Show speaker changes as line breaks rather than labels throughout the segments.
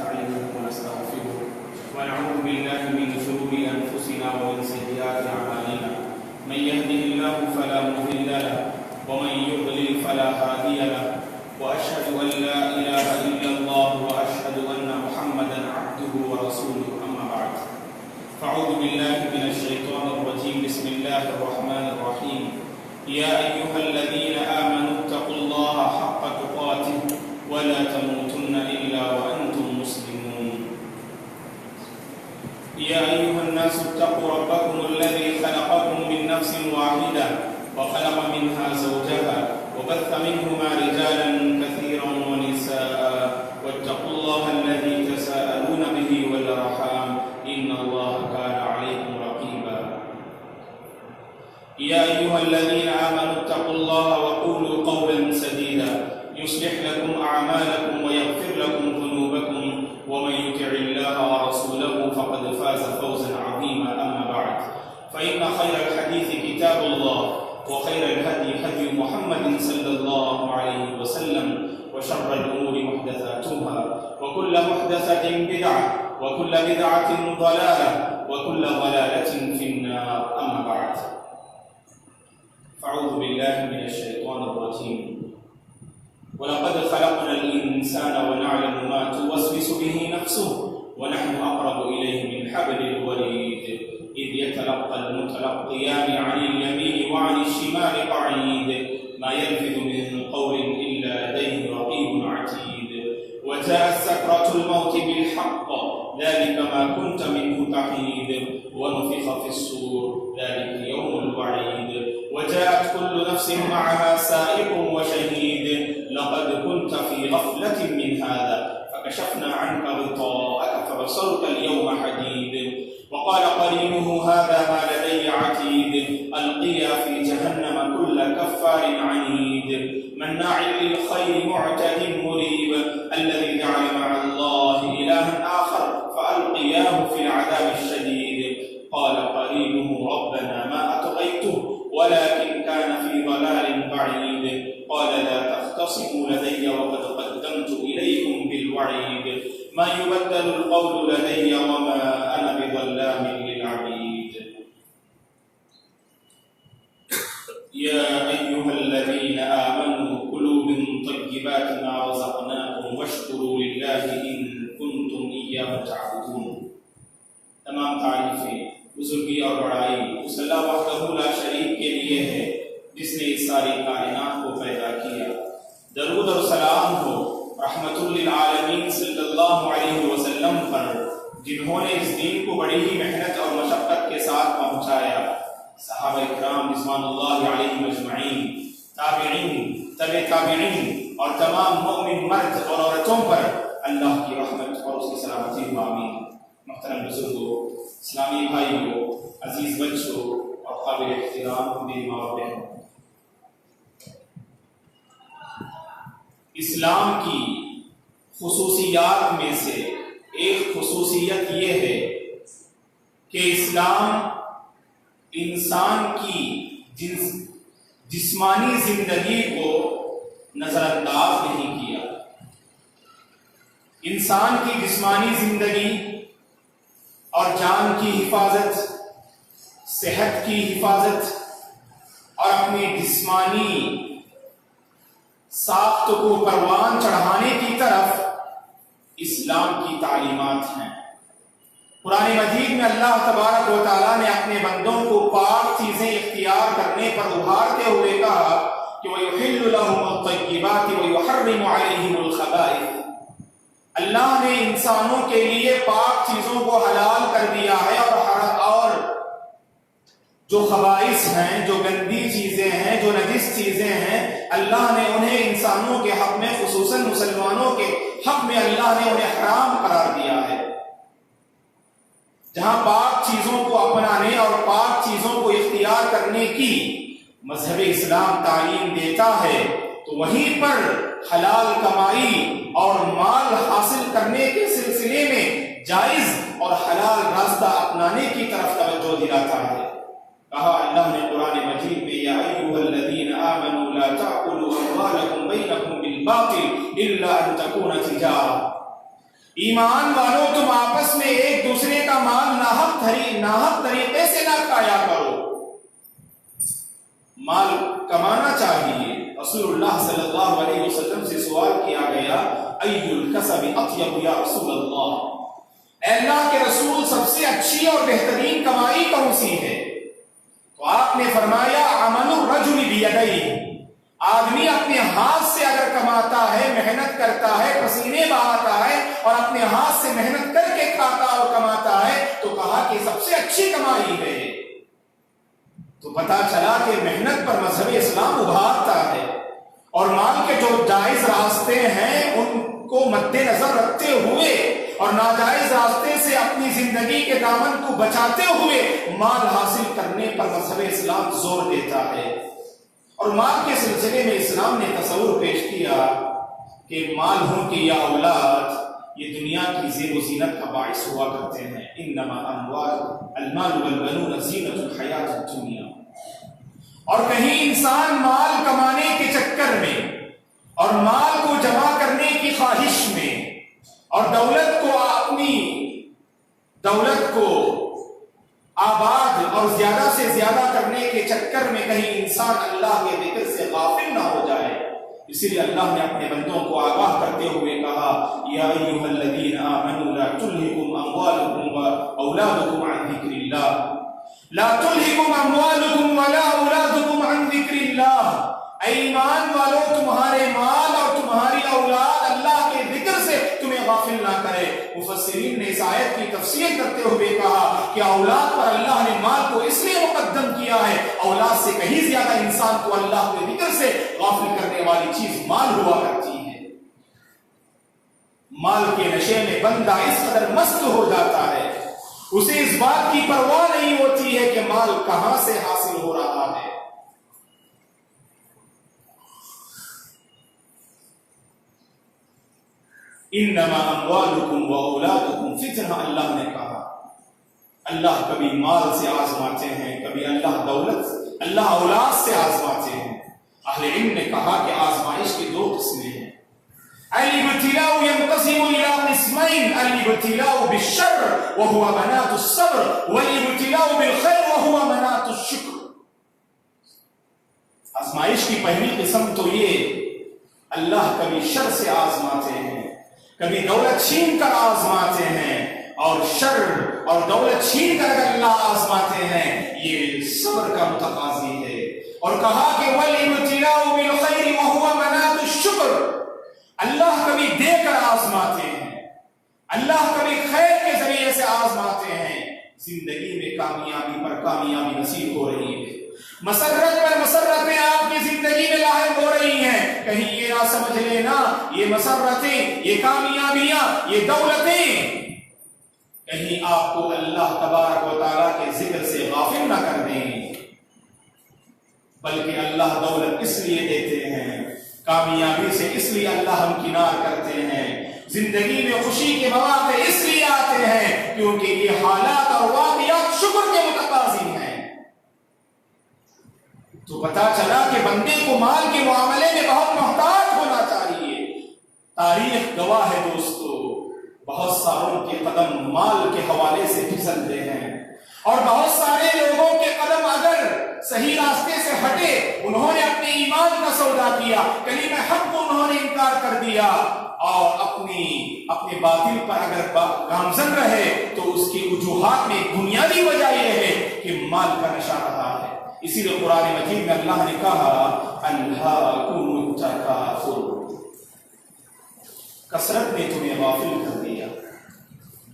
ونستعينه ونستغفره ونعوذ بالله من شرور أنفسنا ومن سيئات أعمالنا من يهده الله فلا مضل له ومن يضلل فلا هادي له وأشهد أن لا إله إلا الله وأشهد أن محمدا عبده ورسوله أما بعد فأعوذ بالله من الشيطان الرجيم بسم الله الرحمن الرحيم يا أيها الذين آمنوا اتقوا الله حق تقاته ولا تموتن إلا وأنتم مسلمون يا أيها الناس اتقوا ربكم الذي خلقكم من نفس واحدة وخلق منها زوجها وبث منهما رجالا كثيرا ونساء واتقوا الله الذي تساءلون به والأرحام إن الله كان عليكم رقيبا يا أيها الذين آمنوا اتقوا الله وقولوا قولا سديدا يصلح لكم أعمالكم ويغفر لكم ذنوبكم ومن يطع الله ورسوله فقد فاز فوزا عظيما أما بعد فإن خير الحديث كتاب الله وخير الهدي هدي محمد صلى الله عليه وسلم وشر الأمور محدثاتها وكل محدثة بدعة وكل بدعة ضلالة وكل ضلالة في النار أما بعد فأعوذ بالله من الشيطان الرجيم ولقد خلقنا الإنسان ونعلم ما توسوس به نفسه ونحن أقرب إليه من حبل الوريد إذ يتلقى المتلقيان عن اليمين وعن الشمال قعيد ما يلفظ من قول إلا لديه رقيب عتيد وجاءت سكرة الموت بالحق ذلك ما كنت منه تحيد ونفخ في الصور ذلك يوم الوعيد وجاءت كل نفس معها سائق وشهيد لقد كنت في غفلة من هذا فكشفنا عنك غطاءك فبصرك اليوم حديد وقال قرينه هذا ما لدي عتيد ألقيا في جهنم كل كفار عنيد مناع للخير معتد مريب الذي جعل مع الله إلها آخر فألقياه في العذاب الشديد قال قرينه ربنا ما أطغيته ولكن كان في ضلال بعيد قال لا تختصموا لدي وقد قدمت إليكم بالوعيد ما يبدل القول لدي وما أنا بظلام للعبيد يا أيها الذين آمنوا كلوا من طيبات ما رزقناكم واشكروا لله إن كنتم إياه تعبدون تمام تعریفیں بزرگی اور بڑائی اس اللہ وحدہ لا شریک کے لیے ہے جس نے اس ساری کائنات کو پیدا کیا. درود اور سلام ہو رحمت للعالمین صلی اللہ علیہ وسلم پر جنہوں نے اس دین کو بڑی ہی محنت اور مشقت کے ساتھ پہنچایا. صحابہ اکرام رضوان اللہ علیہم اجمعین، تابعین، تبع تابعین اور تمام مؤمن مرد اور عورتوں پر اللہ کی رحمت اور اس کی سلامتی ہو آمین. محترم بزرگوں، اسلامی بھائیوں، عزیز بچوں اور قابل احترام میری ماں اور بہنوں، اسلام کی خصوصیات میں سے ایک خصوصیت یہ ہے کہ اسلام انسان کی جسمانی زندگی کو نظر انداز نہیں کیا. انسان کی جسمانی زندگی اور جان کی حفاظت، صحت کی حفاظت اور اپنی جسمانی ساخت کو پروان چڑھانے کی طرف اسلام کی تعلیمات ہیں. قرآن مجید میں اللہ تبارک و تعالیٰ نے اپنے بندوں کو پاک چیزیں اختیار کرنے پر ابھارتے ہوئے کہا کہ وَيُحِلُّ لَهُمُ الطَّيِّبَاتِ وَيُحَرِّمُ عَلَيْهِمُ الْخَبَائِثَ. اللہ نے انسانوں کے لیے پاک چیزوں کو حلال کر دیا ہے اور جو خبائث ہیں، جو گندی چیزیں ہیں، جو نجس چیزیں ہیں، اللہ نے انہیں انسانوں کے حق میں، خصوصاً مسلمانوں کے حق میں اللہ نے انہیں حرام قرار دیا ہے. جہاں پاک چیزوں کو اپنانے اور پاک چیزوں کو اختیار کرنے کی مذہب اسلام تعلیم دیتا ہے تو وہیں پر حلال کمائی اور مال حاصل کرنے کے سلسلے میں جائز اور حلال راستہ اپنانے کی طرف توجہ دلاتا ہے. کہا اللہ نے قرآن مجید میں یا ایھا الذین آمنوا لا تأکلوا اموالکم بینکم بالباطل الا ان تکون تجارہ. ایمان والوں تم آپس میں ایک دوسرے کا مال ناحق طریقے سے نہ کھایا کرو. مال کمانا چاہیے. رسول اللہ صلی اللہ علیہ وسلم سے سوال کیا گیا ای الکسب اطیب یا رسول اللہ، اے اللہ کے رسول سب سے اچھی اور بہترین کمائی کون سی ہے؟ تو آپ نے فرمایا عمل الرجل بیدیہ، آدمی اپنے ہاتھ سے اگر کماتا ہے، محنت کرتا ہے، پسینے بہاتا ہے اور اپنے ہاتھ سے محنت کر کے کھاتا اور کماتا ہے تو کہا کہ سب سے اچھی کمائی ہے. تو پتا چلا کہ محنت پر مذہب اسلام ابھارتا ہے اور مال کے جو جائز راستے ہیں ان کو مد نظر رکھتے ہوئے اور ناجائز راستے سے اپنی زندگی کے دامن کو بچاتے ہوئے مال حاصل کرنے پر مذہب اسلام زور دیتا ہے. اور مال کے سلسلے میں اسلام نے تصور پیش کیا کہ مال ہوں کہ یا اولاد یہ دنیا کی زیب و زینت کا باعث ہوا کرتے ہیں. انما المال والبنون زینت الحیات الدنیا. اور کہیں انسان مال کمانے کے چکر میں اور مال کو جمع کرنے کی خواہش میں اور اپنی دولت کو آباد اور زیادہ سے زیادہ کرنے کے چکر میں کہیں انسان اللہ کے ذکر سے غافل نہ ہو جائے. اسی لیے اللہ نے اپنے بندوں کو آگاہ کرتے ہوئے کہا یا ایھا الذین آمنوا لا تلہکم اموالکم واولادکم عن ذکر اللہ، لا تلہکم اموالکم ولا اولادکم عن ذکر اللہ. اے ایمان والو تمہارے مال اور تمہاری اولاد اللہ کے ذکر سے تمہیں غافل نہ کرے. مفسرین نے اس آیت کی تفسیر کرتے ہوئے کہا کہ اولاد پر اللہ نے مال کو اس لیے مقدم کیا ہے، اولاد سے کہیں زیادہ انسان کو اللہ کے ذکر سے غافل کرنے والی چیز مال ہوا کرتی ہے. مال کے نشے میں بندہ اس قدر مست ہو جاتا ہے اسے اس بات کی پرواہ نہیں ہوتی ہے کہ مال کہاں سے حاصل ہو رہا ہے. انما اموالکم واولادکم فتنہ، اللہ نے کہا. اللہ کبھی مال سے آزماتے ہیں، کبھی اللہ اولاد سے آزماتے ہیں. اہل علم نے کہا کہ آزمائش کی دو قسمیں ہیں. الابتلاء ينقسم الى قسمين، الابتلاء بالشر وهو مناط الصبر، والابتلاء بالخير وهو مناط الشکر. آزمائش کی پہلی قسم تو یہ اللہ کبھی شر سے آزماتے ہیں، کبھی دولت چھین کر آزماتے ہیں، اور شر اور دولت چھین کر اگر اللہ آزماتے ہیں یہ صبر کا متقاضی ہے. اور کہا کہ والابتلاء بالخير وهو مناط الشکر، اللہ کبھی دے کر آزماتے ہیں، اللہ کبھی خیر کے ذریعے سے آزماتے ہیں. زندگی میں کامیابی پر کامیابی نصیب ہو رہی ہے، مسرت پر مسرتیں آپ کی زندگی میں لاحق ہو رہی ہیں. کہیں یہ نہ سمجھ لینا یہ مسرتیں، یہ کامیابیاں، یہ دولتیں کہیں آپ کو اللہ تبارک و تعالیٰ کے ذکر سے غافل نہ کر دیں. بلکہ اللہ دولت اس لیے دیتے ہیں، کامیابی سے اس لیے اللہ ہمکنار کرتے ہیں، زندگی میں خوشی کے مواقع اس لیے آتے ہیں کیونکہ یہ حالات اور واقعات شکر کے متقاضی ہیں. تو پتا چلا کہ بندے کو مال کے معاملے میں بہت محتاط ہونا چاہیے. تاریخ گواہ ہے دوستو، بہت ساروں کے قدم مال کے حوالے سے پھسلتے ہیں اور بہت سارے لوگوں کے قدم اگر صحیح راستے سے ہٹے، انہوں نے اپنے ایمان کا سودا کیا، کلمہ حق کو انہوں نے انکار کر دیا اور اپنے باطل پر اگر گامزن رہے تو اس کی وجوہات میں بنیادی وجہ یہ ہے کہ مال کا نشہ رہا ہے. اسی لیے قرآن مجید میں اللہ نے کہا الہاکم التکاثر، کثرت نے تمہیں غافل کر دیا،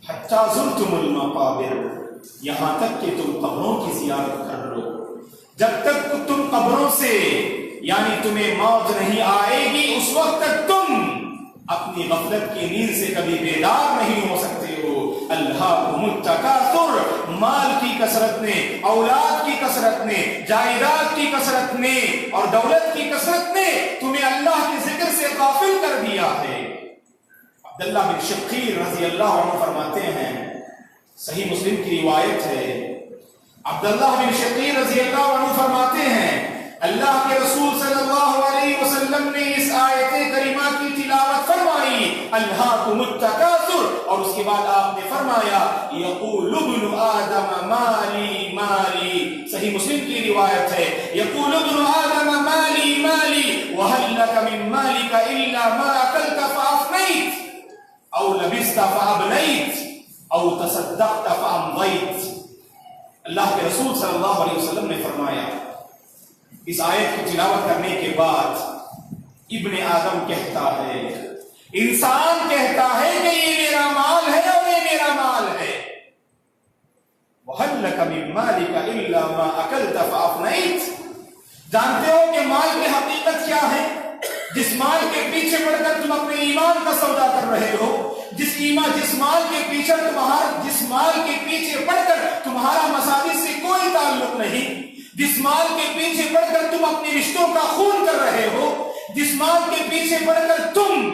حتی زرتم المقابر، یہاں تک کہ تم قبروں کی زیارت کر لو. جب تک تم قبروں سے یعنی تمہیں موت نہیں آئے گی اس وقت تک تم اپنی غفلت کی نیند سے کبھی بیدار نہیں ہو سکتے ہو. الہاکم التکاثر، مال کی کثرت نے، اولاد کی کثرت نے، جائیداد کی کثرت نے اور دولت کی کثرت نے تمہیں اللہ کے ذکر سے غافل کر دیا ہے. عبداللہ بن شقیر رضی اللہ عنہ فرماتے ہیں، صحیح مسلم کی روایت ہے، عبداللہ بن شقیر رضی اللہ عنہ فرماتے ہیں اللہ کے رسول صلی اللہ علیہ وسلم نے اس آیت کریمہ کی تلاوت فرمائی الہاکم التکاثر، اور اس کے بعد آپ نے فرمایا یقول ابن آدم مالی مالی، صحیح مسلم کی روایت ہے، یقول ابن آدم مالی مالی وهل لك من مالك الا ما اكلت فافنيت او لبست فابليت او تصدقت فامضيت۔ اللہ کے رسول صلی اللہ علیہ وسلم نے فرمایا، اس آیت کی تلاوت کرنے کے بعد ابن آدم کہتا ہے، انسان کہتا ہے کہ یہ میرا مال ہے اور یہ میرا مال ہے، وَهَلْ لَكَ مِن مَالِكَ إِلَّا مَا أَكَلْتَ فَأَفْنَيْتَ۔ جانتے ہو کہ مال کی حقیقت کیا ہے؟ جس مال کے پیچھے پڑ کر تم اپنے ایمان کا سودا کر رہے ہو، جس مال کے پیچھے پڑ کر تمہارا مساجد سے کوئی تعلق نہیں، جس مال کے پیچھے پڑ کر تم اپنے رشتوں کا خون کر رہے ہو، جس مال کے پیچھے پڑ کر تم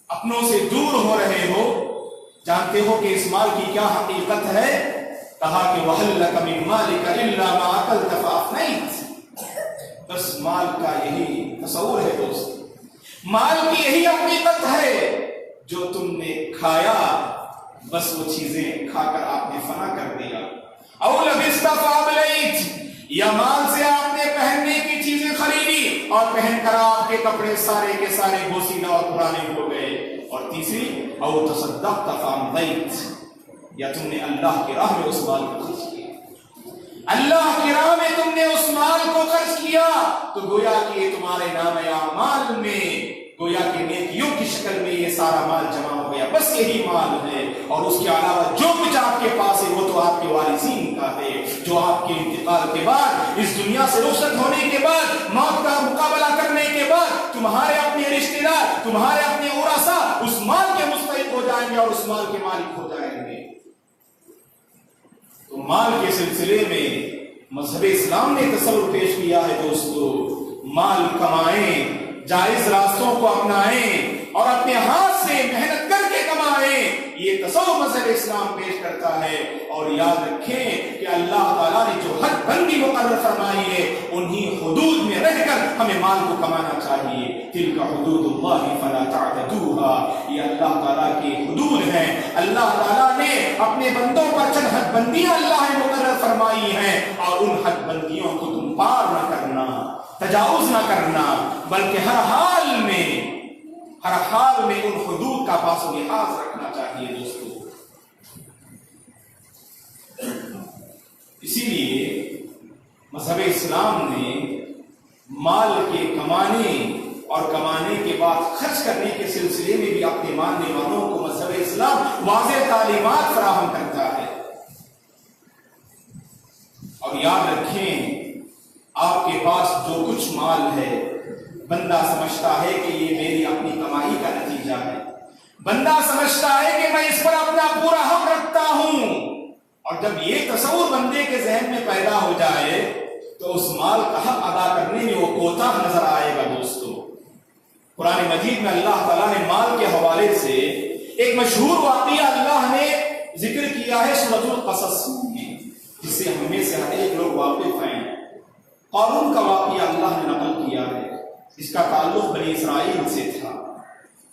اپنوں سے دور ہو رہے ہو، جانتے ہو کہ اس مال کی کیا حقیقت ہے؟ کہا کہ وَهَلْ لَكَ مِن مَالِكَ إِلَّا مَا أَكَلْتَ فَأَفْنَيْتَ۔ بس مال کا یہی تصور ہے دوست، مال کی یہی حقیقت ہے، جو تم نے کھایا بس وہ چیزیں کھا کر آپ نے فنا کر دیا، او لبست فابلیت، یا مال سے آپ نے پہننے کی چیزیں خریدی اور پہن کر آپ کے کپڑے سارے کے سارے بوسیدہ اور پرانے ہو گئے، اور تیسری او تصدقت فامضیت، یا تم نے اللہ کی راہ میں اس مال کو خرچ کیا، اللہ کی راہ میں تم نے اس مال کو خرچ کیا، تو گویا کہ یہ تمہارے نام اعمال میں، گویا کہ نیکیوں کی شکل میں یہ سارا مال جمع ہو گیا، بس یہی مال ہے، اور اس کے علاوہ جو کچھ آپ کے پاس ہے وہ تو آپ کے وارثین کا ہے، جو آپ کے انتقال کے بعد، اس دنیا سے رخصت ہونے کے بعد، موت کا مقابلہ کرنے کے بعد تمہارے اپنے رشتہ دار، تمہارے اپنے ورثاء اس مال کے مستحق ہو جائیں گے اور اس مال کے مالک ہو جائیں گے۔ تو مال کے سلسلے میں مذہب اسلام نے تصور پیش کیا ہے دوستو، مال کمائیں، جائز راستوں کو اپنائیں اور اپنے ہاتھ سے محنت کر کے کمائیں، یہ تصور مذہب اسلام پیش کرتا ہے۔ اور یاد رکھیں کہ اللہ تعالیٰ نے جو حد بندی مقرر فرمائی ہے انہی حدود میں رہ کر ہمیں مال کو کمانا چاہیے۔ تلک حدود اللہ فلا تعتدوها، یہ اللہ تعالیٰ کی حدود ہیں، اللہ تعالیٰ نے اپنے بندوں پر چند حد بندیاں اللہ نے مقرر فرمائی ہیں، اور ان حد بندیوں کو تم پار نہ کرنا، تجاوز نہ کرنا، بلکہ ہر حال میں ان حدود کا پاس و لحاظ رکھنا چاہیے دوستو۔ اسی لیے مذہب اسلام نے مال کے کمانے اور کمانے کے بعد خرچ کرنے کے سلسلے میں بھی اپنے ماننے والوں کو مذہب اسلام واضح تعلیمات فراہم کرتا ہے۔ اور یاد رکھیں، آپ کے پاس جو کچھ مال ہے، بندہ سمجھتا ہے کہ یہ میری اپنی کمائی کا نتیجہ ہے، بندہ سمجھتا ہے کہ میں اس پر اپنا پورا حق رکھتا ہوں، اور جب یہ تصور بندے کے ذہن میں پیدا ہو جائے تو اس مال کا حق ادا کرنے میں وہ کوتاہ نظر آئے گا دوستو۔ قرآن مجید میں اللہ تعالیٰ نے مال کے حوالے سے ایک مشہور واقعہ اللہ نے ذکر کیا ہے سورۃ القصص میں، جس سے ہم میں سے ہر ایک لوگ واقف ہیں۔ قارون کا واقعہ اللہ نے نقل کیا ہے، اس کا تعلق بنی اسرائیل سے تھا۔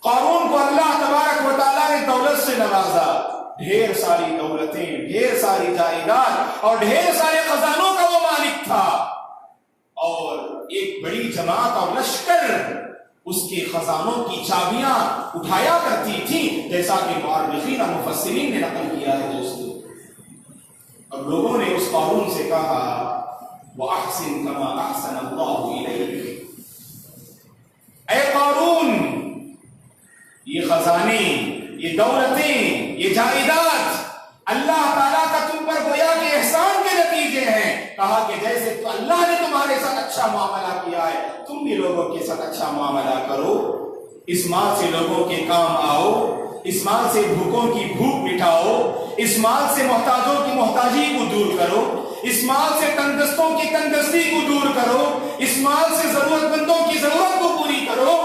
قارون کو اللہ تبارک و تعالیٰ نے دولت سے نوازا، ڈھیر ساری دولتیں، ڈھیر ساری جائیداد اور ڈھیر سارے خزانوں کا وہ مالک تھا، اور ایک بڑی جماعت اور لشکر اس کے خزانوں کی چابیاں اٹھایا کرتی تھی، جیسا کہ مؤرخین اور مفسرین نے نقل کیا ہے دوستو۔ اور لوگوں نے اس قارون سے کہا وَأَحْسِن كَمَا أَحْسَنَ اللَّهُ إِلَيْكَ، اے قارون، یہ خزانے، یہ دولتیں، یہ جائیداد اللہ تعالیٰ کا تم پر گویا کہ احسان کے نتیجے ہیں۔ کہا کہ جیسے تو اللہ نے تمہارے ساتھ اچھا معاملہ کیا ہے، تم بھی لوگوں کے ساتھ اچھا معاملہ کرو، اس مال سے لوگوں کے کام آؤ، اس مال سے بھوکوں کی بھوک مٹاؤ، اس مال سے محتاجوں کی محتاجی کو دور کرو، اس مال سے تندرستوں کی تندرستی کو دور کرو، اس مال سے ضرورت مندوں کی ضرورت کو پوری کرو۔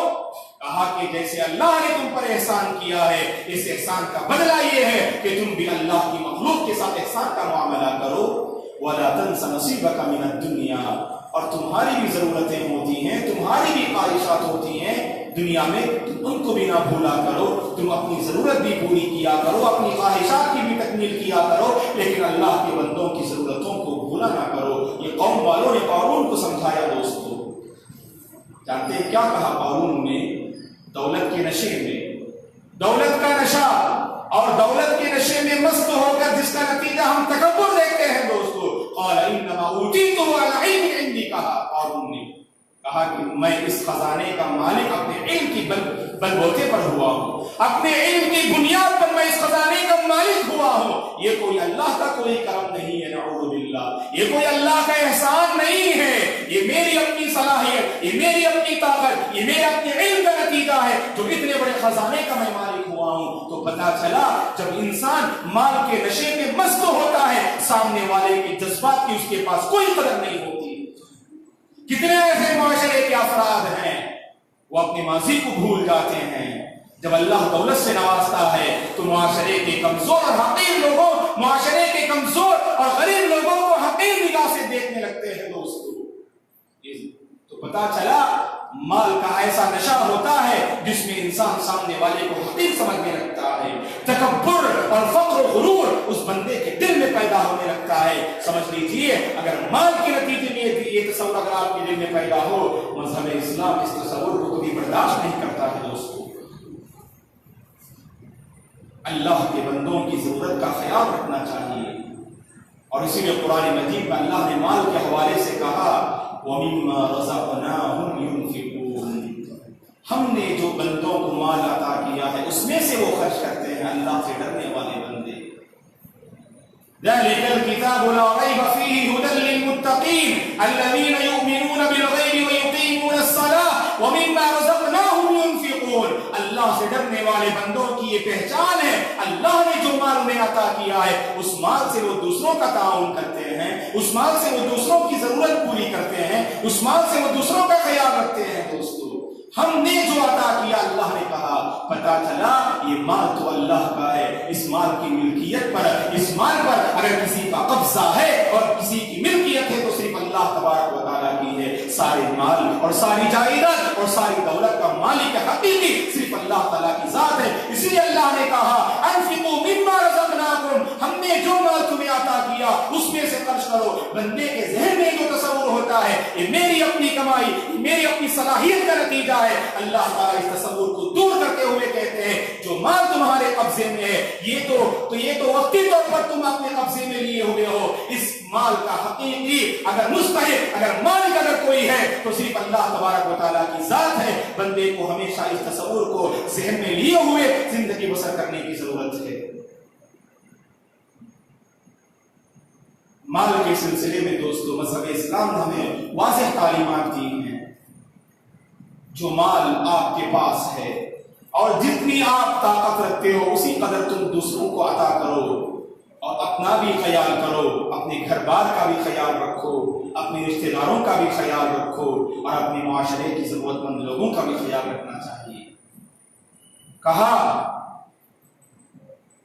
کہا کہ جیسے اللہ نے تم پر احسان کیا ہے، اس احسان کا بدلہ یہ ہے کہ تم بھی اللہ کی مخلوق کے ساتھ احسان کا معاملہ کرو۔ وَلَا تَنْسَ نَصِيبَكَ مِنَ الدُّنْيَا، اور تمہاری بھی ضرورتیں ہوتی ہیں، تمہاری بھی خواہشات ہوتی ہیں دنیا میں تم ان کو بھی نہ بھولا کرو، تم اپنی ضرورت بھی پوری کیا کرو، اپنی خواہشات کی بھی تکمیل کیا کرو، لیکن اللہ کے بندوں کی ضرورتوں کو بھولا نہ کرو۔ یہ قوم والوں نے قارون کو سمجھایا دوستو۔ جانتے ہیں کیا کہا قارون نے؟ دولت کے نشے میں، دولت کا نشہ اور دولت کے نشے میں مست ہو کر جس کا نتیجہ ہم تکبر دیکھتے ہیں دوستو، قال انما اوتیتہ علی علم عندی، کہا قارون نے، کہا کہ میں اس خزانے کا مالک اپنے علم کی بلبوتے پر ہوا ہوں، اپنے علم کی بنیاد پر میں اس خزانے کا مالک ہوا ہوں۔ یہ کوئی اللہ کا کوئی کرم نہیں ہے، نعوذ باللہ، یہ کوئی اللہ کا احسان نہیں ہے، یہ میری اپنی صلاحیت، یہ میری اپنی طاقت، یہ میرے اپنے علم کا نتیجہ ہے جو اتنے بڑے خزانے کا میں مالک ہوا ہوں۔ تو پتہ چلا جب انسان مال کے نشے میں مست ہوتا ہے، سامنے والے کے جذبات کی اس کے پاس کوئی قدر نہیں ہوتی۔ کتنے ایسے معاشرے کے افراد ہیں وہ اپنے ماضی کو بھول جاتے ہیں، جب اللہ دولت سے نوازتا ہے تو معاشرے کے کمزور اور حقیر لوگوں، معاشرے کے کمزور اور غریب لوگوں کو حقیر نگاہ سے دیکھنے لگتے ہیں دوستو۔ تو پتہ چلا مال کا ایسا نشہ ہوتا ہے جس میں انسان سامنے والے کو حقیر سمجھنے لگتا ہے، تکبر اور فخر و غرور اس بندے کے دل میں پیدا ہونے لگتا ہے۔ سمجھ لیجئے اگر مال کے نتیجے میں یہ تصور اگر آپ کے دل میں پیدا ہو، مذہب اسلام اس تصور کو کبھی برداشت نہیں کرتا ہے دوستو۔ اللہ کے بندوں کی ضرورت کا خیال رکھنا چاہیے، اور اسی لیے قرآن مجید میں اللہ نے مال کے حوالے سے کہا وَمِمَّا رَزَقْنَاهُمْ يُنْفِقُونَ، ہم نے جو بندوں کو مال عطا کیا ہے اس میں سے وہ خرچ کرتے ہیں، اللہ سے ڈرنے والے بندے۔ ذَلِكَ الْكِتَابُ لَا رَيْبَ فِيهِ هُدًى لِّلْمُتَّقِينَ الَّذِينَ يُؤْمِنُونَ بِالْغَيْبِ وَيُقِيمُونَ الصَّلَاةَ وَمِمَّا رَزَقْنَاهُمْ يُنْفِقُونَ۔ اللہ سے ڈرنے والے بندوں کی یہ پہچان ہے، اللہ نے جو مال انہیں عطا کیا ہے اس مال سے وہ دوسروں کا تعاون کرتے ہیں، اس مال سے وہ دوسروں کی ضرورت پوری کرتے ہیں، اس مال سے وہ دوسروں کا خیال رکھتے ہیں دوستو۔ ہم نے جو عطا کیا، اللہ نے کہا، پتہ چلا یہ مال تو اللہ کا ہے، اس مال کی ملکیت پر، اس مال پر اگر کسی کا قبضہ ہے اور کسی کی ملکیت ہے تو صرف اللہ تبارک و تعالیٰ کی ہے۔ سارے مال اور ساری جائیداد اور ساری دولت کا مالک حقیقی صرف اللہ تعالیٰ کی ذات ہے۔ اسی لیے اللہ نے کہا انفقوا مما رزقناکم، ہم نے جو مال تمہیں عطا کیا اس میں سے خرچ کرو۔ بندے کے ذہن میں جو تصور ہوتا ہے یہ میری اپنی کمائی، میری اپنی صلاحیت کا نتیجہ ہے، اللہ تعالیٰ اس تصور کو دور کرتے ہوئے کہتے ہیں جو مال تمہارے قبضے میں ہے یہ تو وقتی طور پر تم اپنے قبضے میں لیے ہوئے ہو، اس مال کا حقیقی اگر مستحق، اگر مالک اگر کوئی ہے تو صرف اللہ تبارک و تعالیٰ کی ذات ہے۔ بندے کو ہمیشہ اس تصور کو ذہن میں لیے ہوئے زندگی بسر کرنے کی ضرورت ہے۔ مال کے سلسلے میں دوستو مذہب اسلام نے ہمیں واضح تعلیمات دی ہیں۔ جو مال آپ کے پاس ہے اور جتنی آپ طاقت رکھتے ہو اسی قدر تم دوسروں کو عطا کرو، اور اپنا بھی خیال کرو، اپنے گھر بار کا بھی خیال رکھو، اپنے رشتہ داروں کا بھی خیال رکھو، اور اپنے معاشرے کی ضرورت مند لوگوں کا بھی خیال رکھنا چاہیے۔ کہا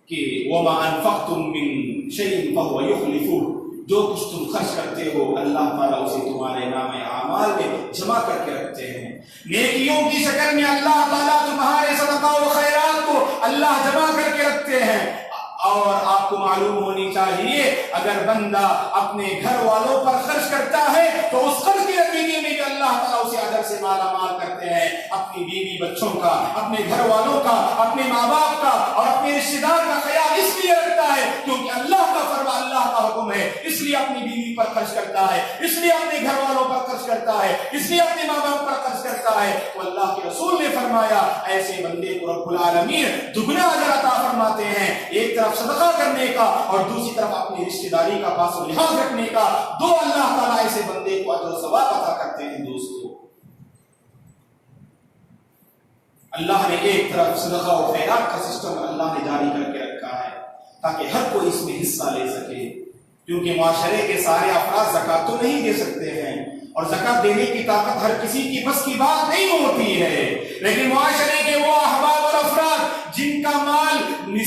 کہ وَمَا أَنفَقْتُم مِّن شَيْءٍ فَهُوَ يُخْلِفُهُ، جو کچھ تم خرچ کرتے ہو اللہ تعالیٰ اسے تمہارے نام اعمال میں جمع کر کے رکھتے ہیں۔ نیکیوں کی شکل میں اللہ تعالیٰ تمہارے صدقہ و خیرات کو اللہ جمع کر کے رکھتے ہیں۔ اور آپ کو معلوم ہونی چاہیے اگر بندہ اپنے گھر والوں پر خرچ کرتا ہے تو اس خرچ کے نتیجے میں بھی اللہ تعالیٰ اسے اجر سے مالا مال کرتے ہیں۔ اپنی بیوی بچوں کا، اپنے گھر والوں کا، اپنے ماں باپ کا اور اپنے رشتے دار کا خیال اس لیے رکھتا ہے کیونکہ اللہ کا فرمان، اللہ کا حکم ہے، اس لیے اپنی بیوی پر خرچ کرتا ہے، اس لیے اپنے گھر والوں پر خرچ کرتا ہے، اس لیے اپنے ماں باپ پر خرچ کرتا ہے۔ تو اللہ کے رسول نے فرمایا ایسے بندے کو رب العالمین دگنا اجر عطا فرماتے ہیں، ایک طرف صدقہ کرنے کا اور دوسری طرف اپنی رشتہ داری کا پاس و لحاظ رکھنے کا، دو اللہ تعالیٰ ایسے بندے کو اجر و ثواب عطا کرتے ہیں۔ دوستو اللہ نے ایک طرف صدقہ و خیرات کا سسٹم اللہ نے جاری کر کے رکھا ہے تاکہ ہر کوئی اس میں حصہ لے سکے، کیونکہ معاشرے کے سارے افراد زکوٰۃ تو نہیں دے سکتے ہیں اور زکوٰۃ دینے کی طاقت ہر کسی کی بس کی بات نہیں ہوتی ہے، لیکن معاشرے کے وہ احباب اور افراد جن کا مال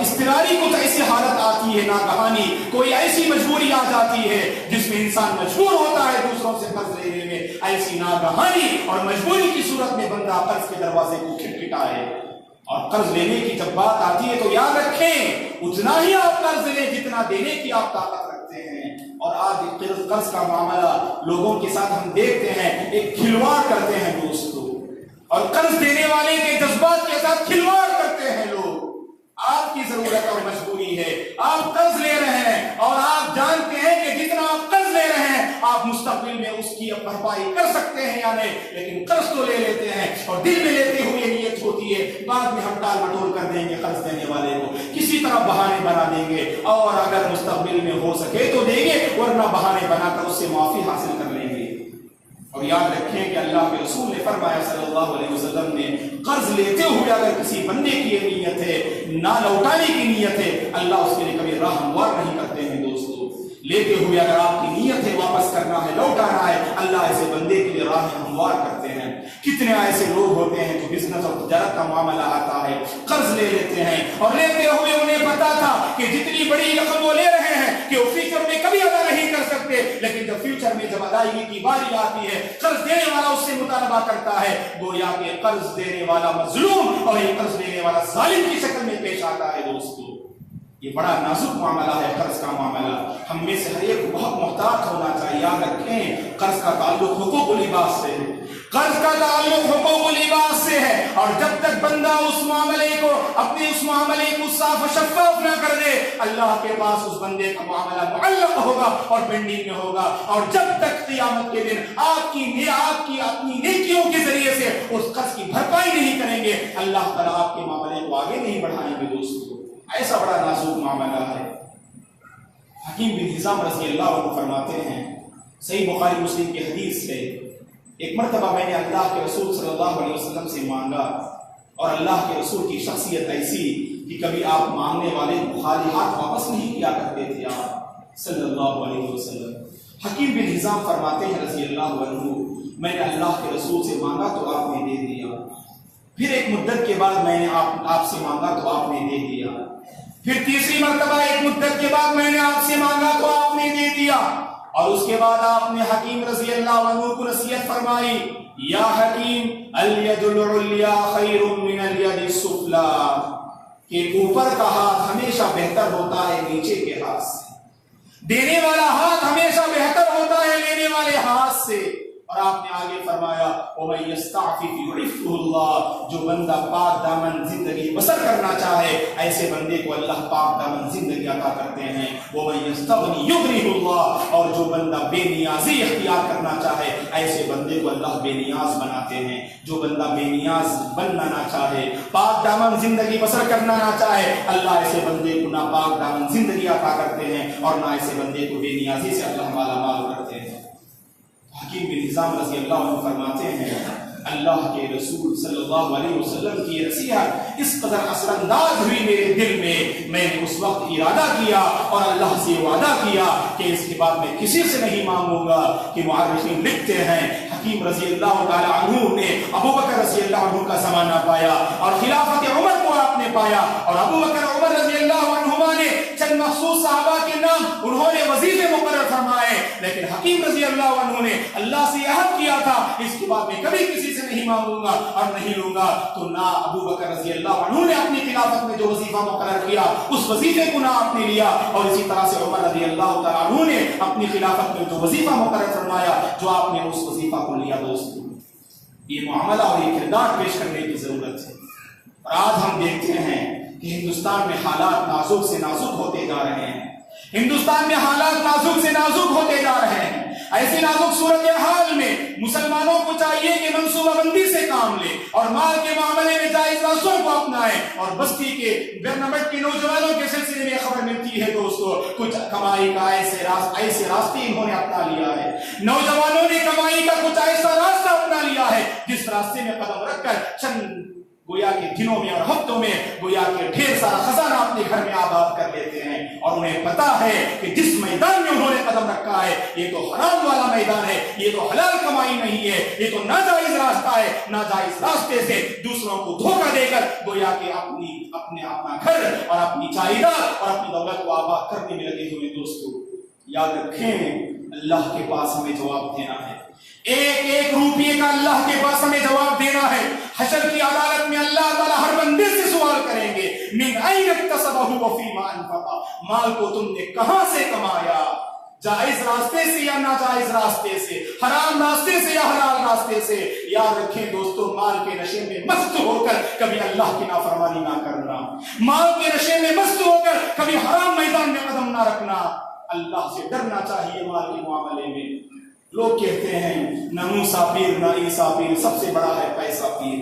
اضطراری کچھ ایسی حالت آتی ہے ناگہانی، کوئی ایسی مجبوری آ جاتی ہے جس میں انسان مجبور ہوتا ہے دوسروں سے قرض لینے میں، ایسی ناگہانی اور مجبوری کی صورت میں بندہ قرض کے دروازے کو کھٹکھٹائے۔ اور قرض لینے کی جب بات آتی ہے تو یاد رکھیں اتنا ہی آپ قرض لیں جتنا دینے کی آپ طاقت رکھتے ہیں۔ اور آج قرض کا معاملہ لوگوں کے ساتھ ہم دیکھتے ہیں ایک کھلواڑ کرتے ہیں دوستو، اور قرض دینے والے کے جذبات کے ساتھ کھلواڑ کرتے ہیں لوگ۔ آپ کی ضرورت اور مجبوری ہے، آپ قرض لے رہے ہیں اور آپ جانتے ہیں کہ جتنا آپ قرض لے رہے ہیں آپ مستقبل میں اس کی بھرپائی کر سکتے ہیں یا نہیں، لیکن قرض تو لے لیتے ہیں اور دل میں لیتے ہوئے نیت ہوتی ہے بعد میں ہم ٹال مٹول کر دیں گے، قرض دینے والے کو کسی طرح بہانے بنا دیں گے، اور اگر مستقبل میں ہو سکے تو دیں گے، ورنہ بہانے بنا کر اس سے معافی حاصل کر لیں گے۔ اور یاد رکھیں کہ اللہ کے رسول نے فرمایا صلی اللہ علیہ وسلم نے، قرض لیتے ہوئے اگر کسی بندے کی یہ نیت ہے، نہ لوٹانے کی نیت ہے، اللہ اس کے لیے کبھی راہ ہموار نہیں کرتے ہیں دوستو۔ لیتے ہوئے اگر آپ کی نیت ہے واپس کرنا ہے، لوٹانا ہے، اللہ ایسے بندے کے لیے راہ ہموار کرتے ہیں۔ کتنے ایسے لوگ ہوتے ہیں جو بزنس اور تجارت کا معاملہ آتا ہے قرض لے لیتے ہیں، اور لیتے ہوئے انہیں پتا تھا کہ جتنی بڑی رقم وہ لے رہے ہیں کہ وہ فیوچر میں کبھی ادا نہیں کر سکتے، لیکن جب فیوچر میں جب ادائیگی کی باری آتی ہے قرض دینے والا اس سے مطالبہ کرتا ہے، گویا کہ قرض دینے والا مظلوم اور یہ قرض لینے والا ظالم کی شکل میں پیش آتا ہے دوستو۔ یہ بڑا نازک معاملہ ہے قرض کا معاملہ، ہم میں سے ہر ایک کو بہت محتاط ہونا چاہیے۔ یاد رکھیں قرض کا تعلق حقوق و لباس سے ہے، قرض کا تعلق حقوق و لباس سے ہے، اور جب تک بندہ اس معاملے کو صاف و شفاف نہ کر دے، اللہ کے پاس اس بندے کا معاملہ معلق ہوگا اور پینڈنگ میں ہوگا، اور جب تک قیامت کے دن آپ کی اپنی نیکیوں کے ذریعے سے اس قرض کی بھرپائی نہیں کریں گے، اللہ تعالیٰ آپ کے معاملے کو آگے نہیں بڑھائیں گے دوستو۔ ایسا بڑا نازک معاملہ ہے۔ حکیم بن حزام رضی اللہ عنہ فرماتے ہیں، صحیح بخاری مسلم کی حدیث ہے، ایک مرتبہ میں نے اللہ کے رسول صلی اللہ علیہ وسلم سے مانگا، اور اللہ کے رسول کی شخصیت ایسی کہ کبھی آپ مانگنے والے کو خالی ہاتھ واپس نہیں کیا کرتے تھے آپ صلی اللہ علیہ وسلم۔ حکیم بن حزام فرماتے ہیں رضی اللہ عنہ، میں نے اللہ کے رسول سے مانگا تو آپ نے دے دیا، پھر ایک مدت کے بعد میں نے آپ سے مانگا تو آپ نے دے دیا، پھر تیسری مرتبہ ایک مدت کے بعد میں نے آپ سے مانگا تو آپ نے دے دیا، اور اس کے بعد آپ نے حکیم رضی اللہ عنہ کو نصیحت فرمائی، یا حکیم الید العلیا خیر من الید السفلی، کہ اوپر کا ہاتھ ہمیشہ بہتر ہوتا ہے نیچے کے ہاتھ سے، دینے والا ہاتھ ہمیشہ بہتر ہوتا ہے لینے والے ہاتھ سے۔ اور آپ نے آگے فرمایا وَمَن يَسْتَعْفِفْ يُعِفْهُ اللَّهُ، جو بندہ پاک دامن زندگی بسر کرنا چاہے ایسے بندے کو اللہ پاک دامن زندگی عطا کرتے ہیں۔ وَمَن يَسْتَغْنِ يُغْنِهُ اللَّهُ، اور جو بندہ بے نیازی اختیار کرنا چاہے ایسے بندے کو اللہ بے نیاز بناتے ہیں۔ جو بندہ بے نیاز بننا نہ چاہے، پاک دامن زندگی بسر کرنا نہ چاہے، اللہ ایسے بندے کو نہ پاک دامن زندگی عطا کرتے ہیں اور نہ ایسے بندے کو بے نیازی سے اللہ مالا مال کرتے ہیں۔ حکیم بن حزام رضی اللہ عنہ فرماتے ہیں، اللہ کے رسول صلی اللہ علیہ وسلم کی نصیحت اس قدر اثر انداز ہوئی میرے دل میں نے اس وقت ارادہ کیا اور اللہ سے وعدہ کیا کہ اس کے بعد میں کسی سے نہیں مانگوں گا۔ کہ مؤرخین لکھتے ہیں حکیم رضی اللہ تعالی عنہ نے ابو بکر رضی اللہ عنہ کا زمانہ پایا اور خلافت عمر کو آپ نے پایا، اور ابو بکر عمر رضی اللہ عنہما نے چند مخصوص صحابہ کے نام انہوں نے وظیفے مقرر فرمائے، لیکن حکیم رضی اللہ عنہ نے اللہ سے عہد کیا تھا اس کے بعد میں کبھی کسی سے نہیں مانگوں گا اور نہیں لوں گا۔ تو نہ ابو بکر رضی اللہ عنہ نے اپنی خلافت میں جو وظیفہ مقرر کیا اس وظیفے کو نہ آپ نے لیا، اور اسی طرح سے عمر رضی اللہ تعالیٰ عنہ نے اپنی خلافت میں جو وظیفہ مقرر فرمایا جو آپ نے اس وظیفہ کو لیا۔ دوستو یہ معاملہ اور یہ کردار پیش کرنے کی ضرورت ہے۔ اور آج ہم دیکھتے ہیں کہ ہندوستان میں حالات نازک سے نازک ہوتے جا رہے ہیں، ہندوستان میں حالات نازک سے نازک ہوتے جا رہے ہیں۔ ایسی نازک صورتحال میں مسلمانوں کو چاہیے کہ منصوبہ بندی سے کام لے اور مال کے معاملے میں جائز راستوں کو اپنائے۔ اور بستی کے برنامٹ کے نوجوانوں کے سلسلے میں خبر ملتی ہے دوستو، کچھ کمائی کا ایسے راستے انہوں نے اپنا لیا ہے، نوجوانوں نے کمائی کا کچھ ایسا راستہ اپنا لیا ہے جس راستے میں قدم رکھ کر چند گویا کے دنوں میں اور ہفتوں میں گویا کے ڈھیر سارا خزانہ
اپنے گھر میں آباد کر لیتے ہیں اور انہیں پتا ہے کہ جس میدان میں انہوں نے قدم رکھا ہے یہ تو حرام والا میدان ہے، یہ تو حلال کمائی نہیں ہے، یہ تو ناجائز راستہ ہے، ناجائز راستے سے دوسروں کو دھوکہ دے کر گویا کہ اپنا گھر اور اپنی جائیداد اور اپنی دولت کو آباد کرنے میں لگے ہوئے۔ دوستو یاد رکھیں اللہ کے پاس ہمیں جواب دینا ہے، ایک ایک روپیے کا اللہ کے پاس ہمیں جواب دینا ہے۔ حشر کی عدالت میں اللہ تعالیٰ ہر بندے سے سوال کریں گے، من این اکتسبہ وفیما انفقہ، مال کو تم نے کہاں سے کمایا، جائز راستے سے یا ناجائز راستے سے، حرام راستے سے یا حلال راستے سے۔ یاد رکھیں دوستو مال کے نشے میں مست ہو کر کبھی اللہ کی نافرمانی نہ کرنا، مال کے نشے میں مست ہو کر کبھی حرام میدان میں قدم نہ رکھنا۔ اللہ سے ڈرنا چاہیے مال کے معاملے میں۔ لوگ کہتے ہیں نہ موسیٰ پیر نہ عیسیٰ پیر، سب سے بڑا ہے پیسہ پیر۔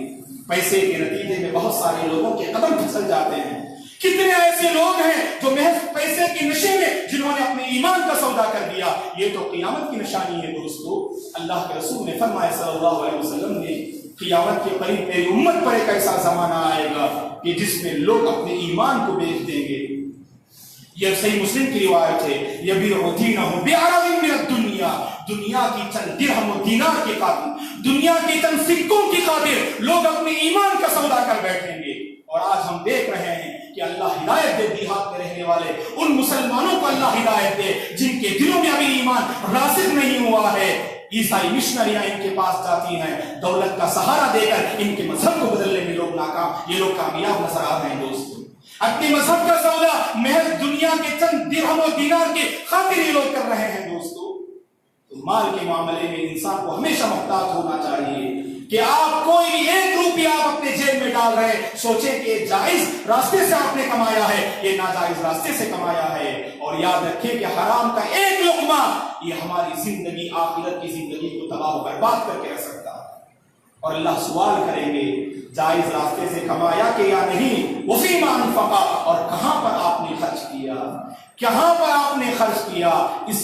پیسے کے نتیجے میں بہت سارے لوگوں کے قدم پھسل جاتے ہیں۔ کتنے ایسے لوگ ہیں جو محض پیسے کے نشے میں جنہوں نے اپنے ایمان کا سودا کر دیا، یہ تو قیامت کی نشانی ہے دوستو۔ اللہ کے رسول نے فرمایا صلی اللہ علیہ وسلم نے، قیامت کے قریب میری امت پر ایک ایسا زمانہ آئے گا کہ جس میں لوگ اپنے ایمان کو بیچ دیں گے۔ یہ صحیح مسلم کی روایت ہے، یبیع دینہ بعرض من الدنیا، دنیا کی چند درہم و دینار کے خاطر، دنیا کی چند سکوں کی خاطر لوگ اپنے ایمان کا سودا کر بیٹھیں گے۔ اور آج ہم دیکھ رہے ہیں کہ اللہ ہدایت دے دیہات میں رہنے والے ان مسلمانوں کو، اللہ ہدایت دے جن کے دلوں میں ابھی ایمان راسخ نہیں ہوا ہے۔ عیسائی مشنریاں ان کے پاس جاتی ہیں، دولت کا سہارا دے کر ان کے مذہب کو بدلنے میں یہ لوگ کامیاب نظر آ رہے ہیں۔ دوستو اپنے مذہب کا سودا محض دنیا کے چند درہم و دینار کے خاطر یہ لوگ کر رہے ہیں۔ دوستو تو مال کے معاملے میں انسان کو ہمیشہ محتاط ہونا چاہیے کہ آپ کوئی بھی ایک روپیہ آپ اپنے جیب میں ڈال رہے ہیں، سوچیں کہ جائز راستے سے آپ نے کمایا ہے، یہ ناجائز راستے سے کمایا ہے۔ اور یاد رکھیں کہ حرام کا ایک لقمہ یہ ہماری زندگی، آخرت کی زندگی کو تباہ و برباد کر کے رکھ سکتا ہے۔ اور اللہ سوال کریں گے جائز راستے سے کمایا کہ یا نہیں، وفیما انفقا، اور کہاں پر آپ نے خرچ کیا، کہاں پر آپ نے خرچ کیا، اس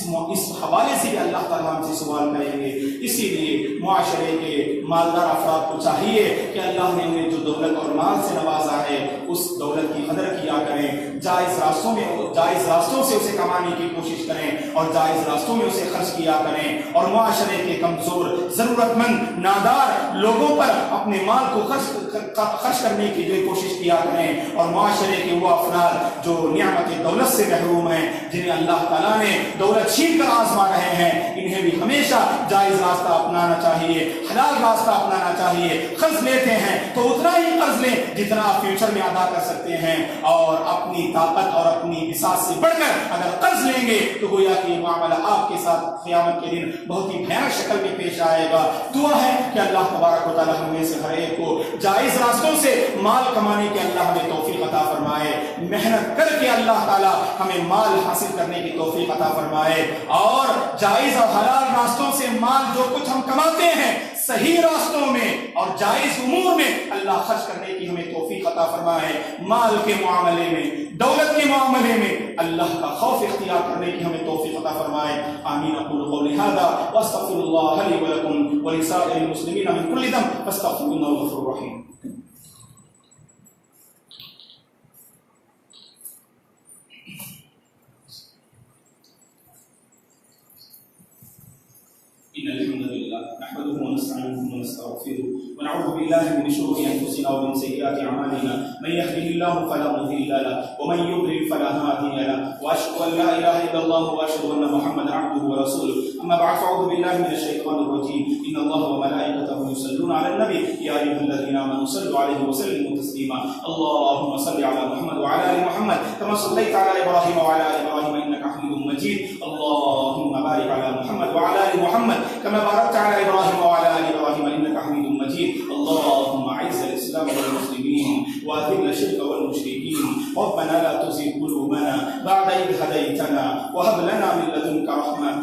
حوالے سے بھی اللہ تعالیٰ ہم سے سوال کریں گے۔ اسی لیے معاشرے کے مالدار افراد کو چاہیے کہ اللہ نے انہیں جو دولت اور مال سے نوازا ہے اس دولت کی قدر کیا کریں، جائز راستوں سے اسے کمانے کی کوشش کریں اور جائز راستوں میں اسے خرچ کیا کریں، اور معاشرے کے کمزور، ضرورت مند، نادار لوگوں پر اپنے مال کو خرچ کرنے کی جو کوشش کیا کریں، اور معاشرے کے وہ افراد جو نعمت دولت سے محروم ہیں، جنہیں اللہ تعالیٰ نے دولت چھین کر آزما رہے ہیں، انہیں بھی ہمیشہ جائز راستہ اپنانا چاہیے، حلال راستہ اپنانا چاہیے۔ قرض لیتے ہیں تو اتنا ہی قرض لیں جتنا آپ فیوچر میں ادا کر سکتے ہیں، اور اپنی طاقت اور اپنی بساط سے بڑھ کر اگر قرض لیں گے تو گویا کہ یہ معاملہ آپ کے ساتھ قیامت کے دن بہت ہی بھیانک شکل میں پیش آئے گا۔ دعا ہے کہ اللہ تبارک و تعالیٰ ہم میں سے ہر ایک کو جائز راستوں سے مال کمانے کے اللہ ہمیں توفیق عطا فرمائے، محنت کر کے اللہ تعالیٰ ہمیں مال حاصل کرنے کی توفیق عطا فرمائے، اور جائز اور حلال راستوں سے مال جو کچھ ہم کماتے ہیں صحیح راستوں میں اور جائز امور میں اللہ خرچ کرنے کی ہمیں توفیق عطا فرمائے۔ مال کے معاملے میں، دولت کے معاملے میں اللہ کا خوف اختیار کرنے کی ہمیں توفیق عطا فرمائے۔ آمین۔ اقول قولی ھذا واستغفر اللہ لی ولکم ولسائر المسلمین من کل ذنب فاستغفروہ انہ هو الغفور الرحیم۔ إن الحمد لله نحمده ونستعينه ونستغفره ونعوذ بالله من شرور أنفسنا ومن سيئات أعمالنا، من يهده الله فلا مضل له ومن يضلل فلا هادي له، وأشهد أن لا إله إلا الله وأشهد أن محمدا عبده ورسوله، أما بعد فأعوذ بالله من الشيطان الرجيم، إن الله وملائكته يصلون على النبي يا أيها الذين آمنوا صلوا عليه وسلموا تسليما، اللهم صل على محمد وعلى آل محمد كما صليت على إبراهيم وعلى آل إبراهيم إنك حميد مجيد، اللهم بارك على محمد وعلى آل محمد كما باركت على إبراهيم وعلى آل إبراهيم إنك حميد مجيد، اللهم أعز الإسلام والمسلمين وأذل الشرك والمشركين، ربنا لا تزغ قلوبنا بعد إذ هديتنا وهب لنا من لدنك رحمة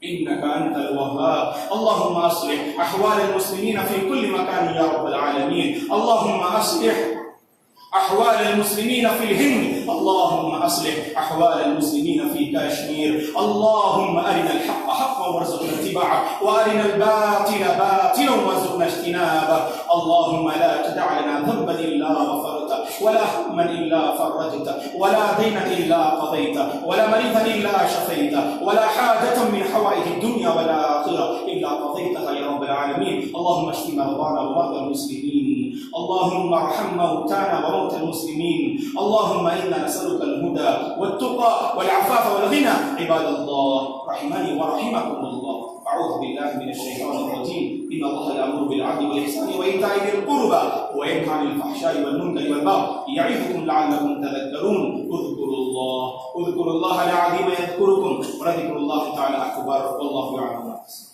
إنك أنت الوهاب، اللهم أصلح أحوال المسلمين في كل مكان يا رب العالمين، اللهم أصلح
أحوال المسلمين في الهند، اللهم أصلح أحوال المسلمين في كشمير، اللهم أرنا الحق حقا وارزقنا اتباعه، وأرنا الباطل باطلا وارزقنا اجتنابه. اللهم لا تدع لنا ذنبا إلا غفرته، ولا هما إلا فرجته، ولا دينا إلا قضيته، ولا مريضا إلا شفيته، ولا حاجة من حوائج الدنيا والآخرة إلا قضيتها يا رب العالمين. اللهم اشف مرضانا ومرضى المسلمين، اللهم ارحم موتانا وموتى المسلمين. اللهم إنا نسألك الهدى والتقى والعفاف والغنى. عباد الله رحمني ورحمكم الله، أعوذ بالله من الشيطان الرجيم. إن الله يأمر بالعدل والإحسان وإيتاء ذي القربى وينهى عن الفحشاء والمنكر والبغي يعظكم لعلكم تذكرون. اذكروا الله العظيم يذكركم، ولذكر الله تعالى أكبر، والله يعلم ما تصنعون.